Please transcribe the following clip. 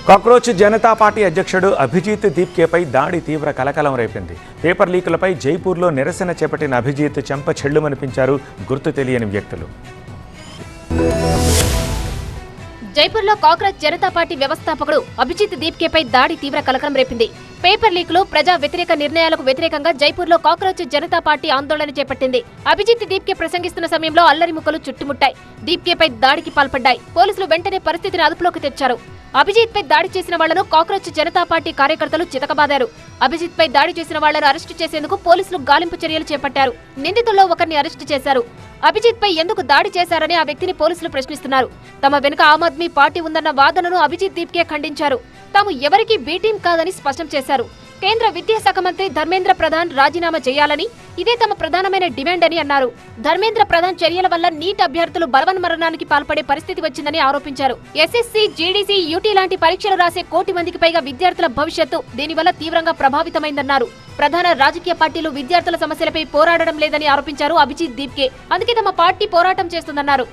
Cockroach Janata party అధ్యక్షుడు అభిజిత్ దీప్కేపై దాడి తీవ్ర కలకలం రేపింది. పేపర్ లీకులపై జైపూర్లో నిరసన చేపట్టిన అభిజిత్ చెంప చెళ్లుమనిపించారు గుర్తు తెలియని వ్యక్తులు. జైపూర్లో కాక్రోచ్ జనతా పార్టీ వ్యవస్థాపకుడు అభిజిత్ దీప్కేపై దాడి తీవ్ర కలకలం రేపింది. పేపర్ లీకులు ప్రజా వ్యతిరేక నిర్ణయాలకు వ్యతిరేకంగా జైపూర్లో కాక్రోచ్ జనతా పార్టీ ఆందోళన చేపట్టింది. అభిజిత్ దీప్కే ప్రసంగిస్తున్న సమయంలో అల్లరి ముక్కలు చుట్టుముట్టాయి. దీప్కేపై దాడికి పాల్పడ్డాయి. పోలీసులు వెంటనే పరిస్థితిని అదుపులోకి తెచ్చారు. అభిజిత్ పై దాడి చేసిన వాళ్లను కాక్రోచ్ జనతా పార్టీ కార్యకర్తలు చితకబాదారు. అభిజిత్ పై దాడి చేసిన వాళ్లను అరెస్టు చేసేందుకు పోలీసులు గాలింపు చర్యలు చేపట్టారు. నిందితుల్లో ఒకరిని అరెస్టు చేశారు. అభిజిత్ పై ఎందుకు దాడి చేశారని ఆ వ్యక్తిని పోలీసులు ప్రశ్నిస్తున్నారు. తమ వెనుక ఆమ్ ఆద్మీ పార్టీ ఉందన్న వాదనను అభిజిత్ దీప్కే ఖండించారు. తాము ఎవరికీ బీ టీం కాదని స్పష్టం చేశారు. కేంద్ర విద్యాశాఖ మంత్రి ధర్మేంద్ర ప్రధాన్ రాజీనామా చేయాలని, ఇదే తమ ప్రధానమైన డిమాండ్ అని అన్నారు. ధర్మేంద్ర ప్రధాన్ చర్యల వల్ల నీట్ అభ్యర్థులు బలవన్మరణానికి పాల్పడే పరిస్థితి వచ్చిందని ఆరోపించారు. ఎస్ఎస్సీ, జీడీసీ, యూటీ లాంటి పరీక్షలు రాసే 1 కోటి మందికి పైగా విద్యార్థుల భవిష్యత్తు దీనివల్ల తీవ్రంగా ప్రభావితమైందన్నారు. ప్రధాన రాజకీయ పార్టీలు విద్యార్థుల సమస్యలపై పోరాడడం లేదని ఆరోపించారు అభిజిత్ దీప్కే. అందుకే తమ పార్టీ పోరాటం చేస్తుందన్నారు.